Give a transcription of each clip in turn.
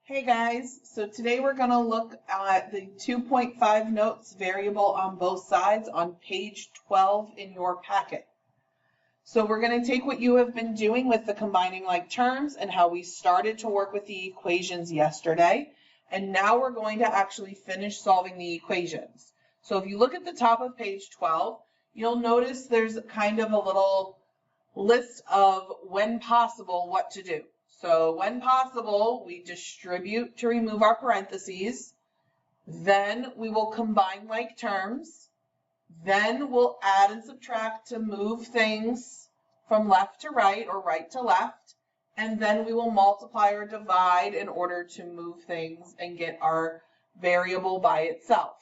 Hey guys, so today we're going to look at the 2.5 notes variable on both sides on page 12 in your packet. So we're going to take what you have been doing with the combining like terms and how we started to work with the equations yesterday, and now we're going to actually finish solving the equations. So if you look at the top of page 12, you'll notice there's kind of a little list of when possible what to do. So when possible, we distribute to remove our parentheses. Then we will combine like terms. Then we'll add and subtract to move things from left to right or right to left. And then we will multiply or divide in order to move things and get our variable by itself.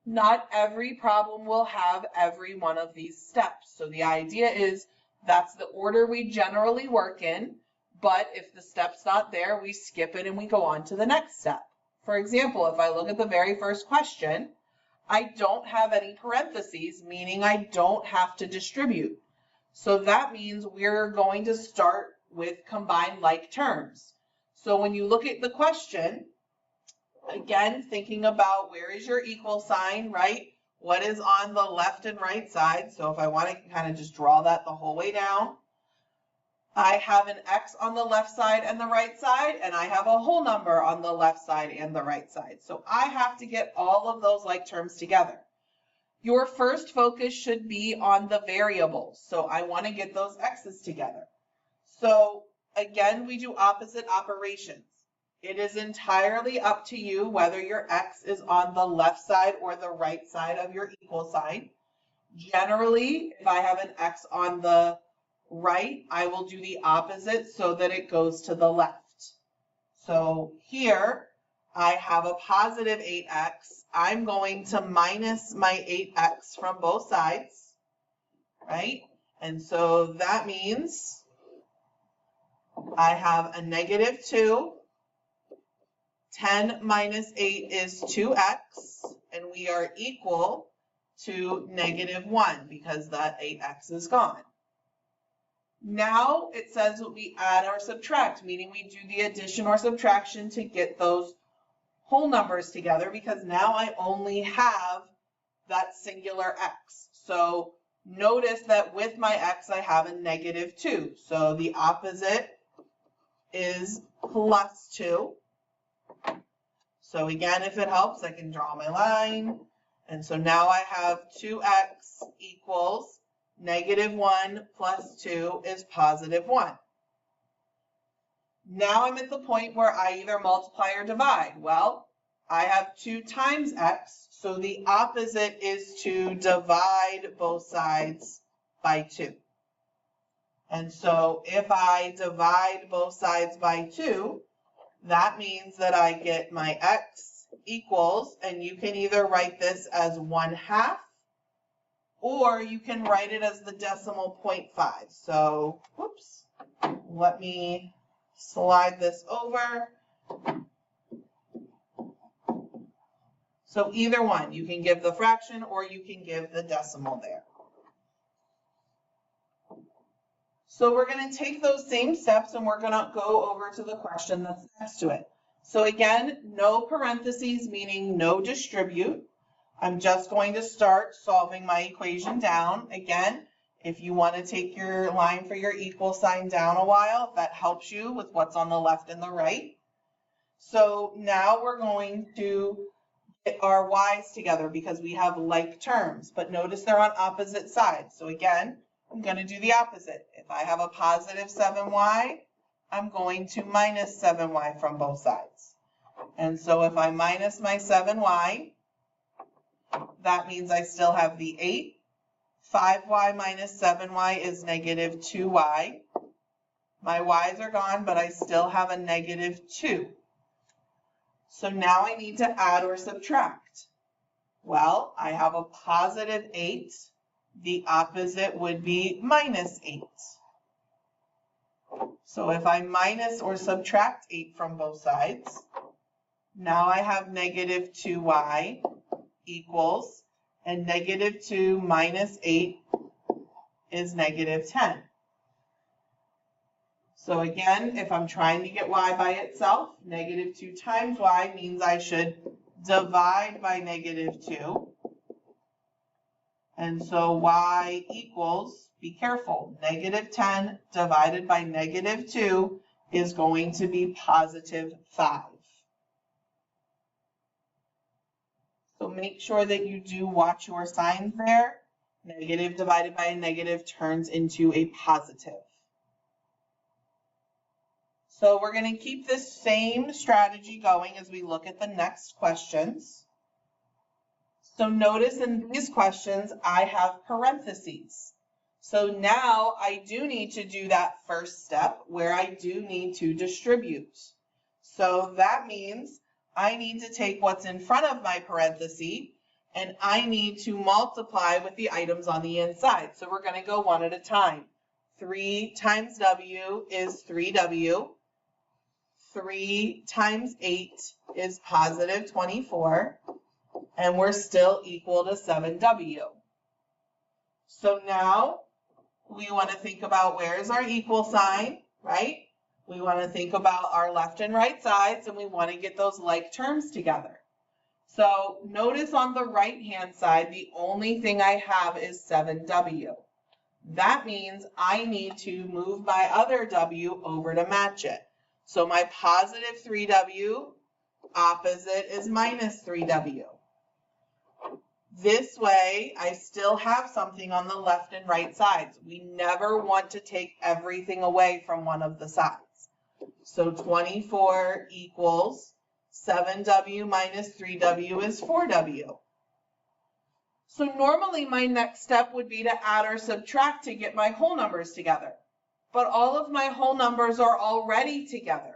Not every problem will have every one of these steps. So the idea is that's the order we generally work in. But if the step's not there, we skip it and we go on to the next step. For example, if I look at the very first question, I don't have any parentheses, meaning I don't have to distribute. So that means we're going to start with combined like terms. So when you look at the question, again, thinking about where is your equal sign, right? What is on the left and right side? So if I want to kind of just draw that the whole way down, I have an X on the left side and the right side, and I have a whole number on the left side and the right side. So I have to get all of those like terms together. Your first focus should be on the variables. So I want to get those X's together. So again, we do opposite operations. It is entirely up to you whether your X is on the left side or the right side of your equal sign. Generally, if I have an X on the right, I will do the opposite so that it goes to the left. So here I have a positive 8x. I'm going to minus my 8x from both sides, right? And so that means I have a negative 2. 10 minus 8 is 2x, and we are equal to negative 1 because that 8x is gone. Now it says we add or subtract, meaning we do the addition or subtraction to get those whole numbers together because now I only have that singular x. So notice that with my x, I have a negative 2. So the opposite is plus 2. So again, if it helps, I can draw my line. And so now I have 2x equals negative 1 plus 2 is positive 1. Now I'm at the point where I either multiply or divide. Well, I have 2 times x, so the opposite is to divide both sides by 2. And so if I divide both sides by 2, that means that I get my x equals, and you can either write this as 1/2, or you can write it as the decimal 0.5. So, whoops, let me slide this over. So either one, you can give the fraction or you can give the decimal there. So we're going to take those same steps and we're going to go over to the question that's next to it. So again, no parentheses, meaning no distribute. I'm just going to start solving my equation down. Again, if you want to take your line for your equal sign down a while, if that helps you with what's on the left and the right. So now we're going to get our y's together because we have like terms, but notice they're on opposite sides. So again, I'm going to do the opposite. If I have a positive 7y, I'm going to minus 7y from both sides. And so if I minus my 7y, that means I still have the 8. 5y minus 7y is negative 2y. My y's are gone, but I still have a negative 2. So now I need to add or subtract. Well, I have a positive 8. The opposite would be minus 8. So if I minus or subtract 8 from both sides, now I have negative 2y equals, and negative 2 minus 8 is negative 10. So again, if I'm trying to get y by itself, negative 2 times y means I should divide by negative 2. And so y equals, be careful, negative 10 divided by negative 2 is going to be positive 5. So make sure that you do watch your signs there. Negative divided by a negative turns into a positive. So we're going to keep this same strategy going as we look at the next questions. So notice in these questions, I have parentheses. So now I do need to do that first step where I do need to distribute. So that means I need to take what's in front of my parenthesis and I need to multiply with the items on the inside. So we're going to go one at a time. 3 times w is 3w. 3 times 8 is positive 24. And we're still equal to 7w. So now we want to think about where's our equal sign, right? We want to think about our left and right sides, and we want to get those like terms together. So notice on the right-hand side, the only thing I have is 7w. That means I need to move my other w over to match it. So my positive 3w opposite is minus 3w. This way, I still have something on the left and right sides. We never want to take everything away from one of the sides. So 24 equals 7w minus 3w is 4w. So normally my next step would be to add or subtract to get my whole numbers together. But all of my whole numbers are already together.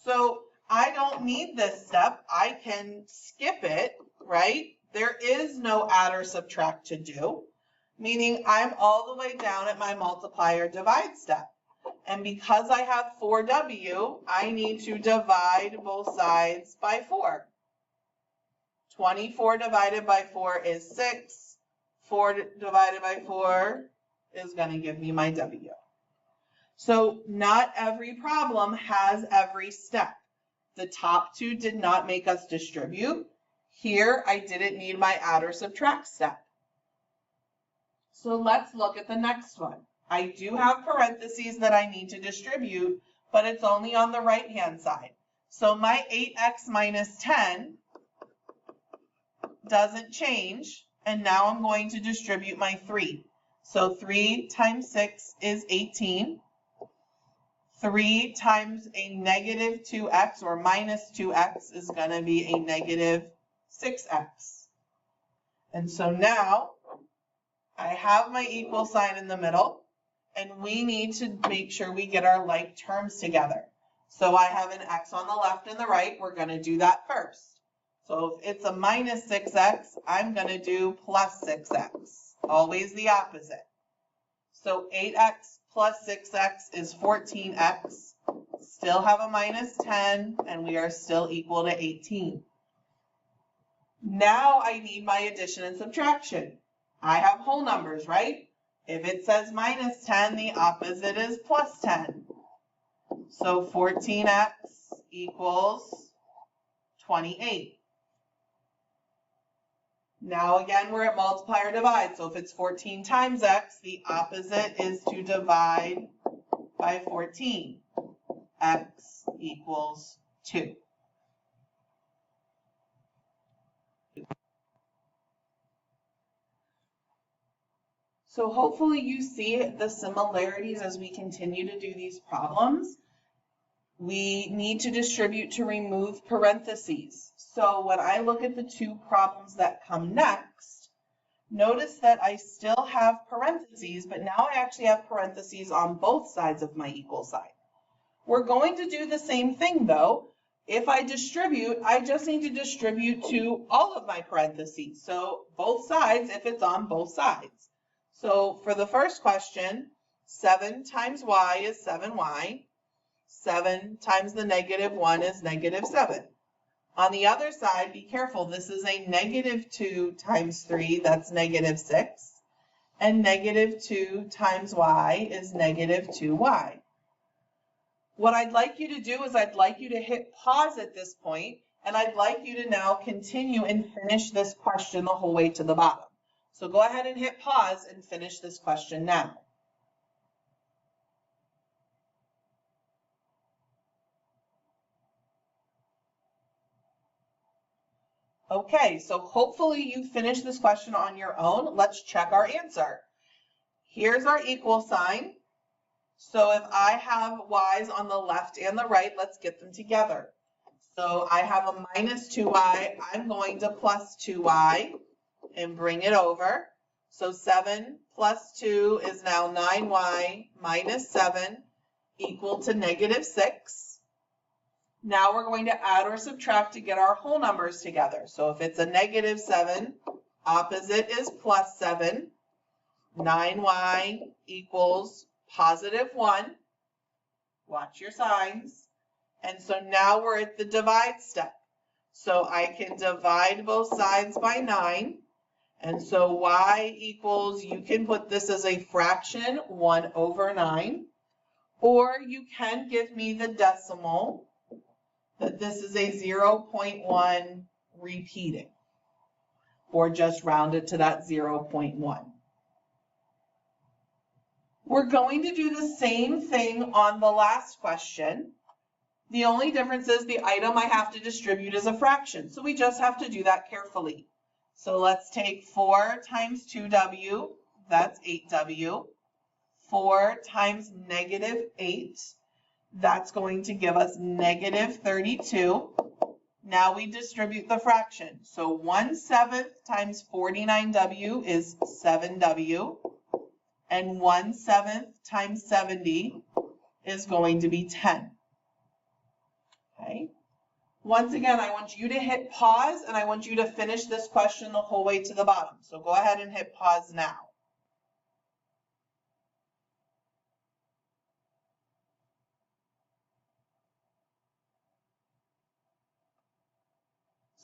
So I don't need this step. I can skip it, right? There is no add or subtract to do, meaning I'm all the way down at my multiply or divide step. And because I have 4w, I need to divide both sides by 4. 24 divided by 4 is 6. 4 divided by 4 is going to give me my w. So not every problem has every step. The top two did not make us distribute. Here, I didn't need my add or subtract step. So let's look at the next one. I do have parentheses that I need to distribute, but it's only on the right-hand side. So my 8x minus 10 doesn't change, and now I'm going to distribute my 3. So 3 times 6 is 18. 3 times a negative 2x or minus 2x is going to be a negative 6x. And so now I have my equal sign in the middle, and we need to make sure we get our like terms together. So I have an x on the left and the right. We're going to do that first. So if it's a minus 6x, I'm going to do plus 6x, always the opposite. So 8x plus 6x is 14x. Still have a minus 10, and we are still equal to 18. Now I need my addition and subtraction. I have whole numbers, right? If it says minus 10, the opposite is plus 10. So 14x equals 28. Now again, we're at multiply or divide. So if it's 14 times x, the opposite is to divide by 14. X equals 2. So hopefully you see the similarities as we continue to do these problems. We need to distribute to remove parentheses. So when I look at the two problems that come next, notice that I still have parentheses, but now I actually have parentheses on both sides of my equal sign. We're going to do the same thing though. If I distribute, I just need to distribute to all of my parentheses. So both sides if it's on both sides. So for the first question, 7 times y is 7y. 7 times the negative 1 is negative 7. On the other side, be careful, this is a negative 2 times 3, that's negative 6. And negative 2 times y is negative 2y. What I'd like you to do is I'd like you to hit pause at this point, and I'd like you to now continue and finish this question the whole way to the bottom. So go ahead and hit pause and finish this question now. Okay, so hopefully you finished this question on your own. Let's check our answer. Here's our equal sign. So if I have y's on the left and the right, let's get them together. So I have a minus 2y. I'm going to plus 2y and bring it over. So 7 plus 2 is now 9y minus 7 equal to negative 6. Now we're going to add or subtract to get our whole numbers together. So if it's a negative 7, opposite is plus 7. 9y equals positive 1. Watch your signs. And so now we're at the divide step. So I can divide both sides by 9. And so y equals, you can put this as a fraction, 1 over 9. Or you can give me the decimal, that this is a 0.1 repeating. Or just round it to that 0.1. We're going to do the same thing on the last question. The only difference is the item I have to distribute is a fraction. So we just have to do that carefully. So let's take 4 times 2w, that's 8w. 4 times negative 8, that's going to give us negative 32. Now we distribute the fraction. So 1/7 times 49w is 7w. And 1/7 times 70 is going to be 10. Okay. Once again, I want you to hit pause and I want you to finish this question the whole way to the bottom. So go ahead and hit pause now.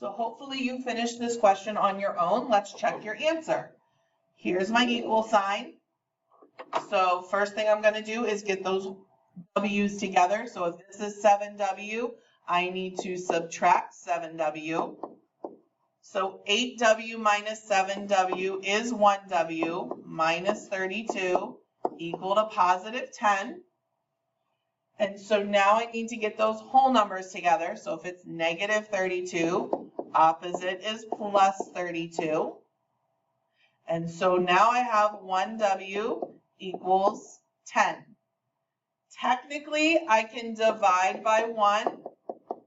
So hopefully you finished this question on your own. Let's check your answer. Here's my equal sign. So first thing I'm going to do is get those w's together. So if this is 7w, I need to subtract 7w. So 8w minus 7w is 1w minus 32 equal to positive 10. And so now I need to get those whole numbers together. So if it's negative 32, opposite is plus 32. And so now I have 1w equals 10. Technically, I can divide by 1,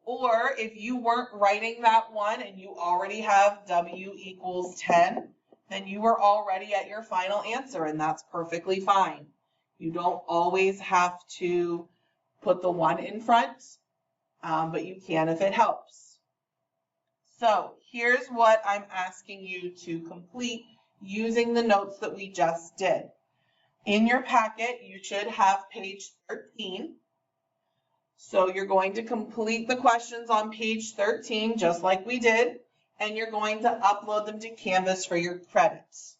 or if you weren't writing that 1 and you already have w equals 10, then you were already at your final answer, and that's perfectly fine. You don't always have to put the 1 in front, but you can if it helps. So here's what I'm asking you to complete using the notes that we just did. In your packet, you should have page 13. So you're going to complete the questions on page 13, just like we did, and you're going to upload them to Canvas for your credits.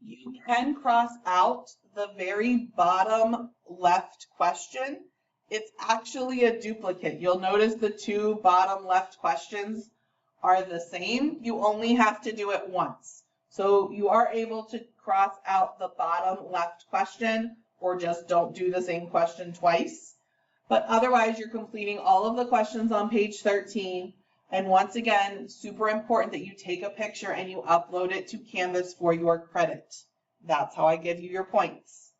You can cross out the very bottom left question. It's actually a duplicate. You'll notice the 2 bottom left questions are the same. You only have to do it once. So you are able to cross out the bottom left question, or just don't do the same question twice. But otherwise, you're completing all of the questions on page 13. And once again, super important that you take a picture and you upload it to Canvas for your credit. That's how I give you your points.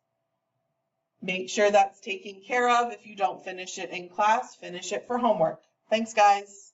Make sure that's taken care of. If you don't finish it in class, finish it for homework. Thanks, guys.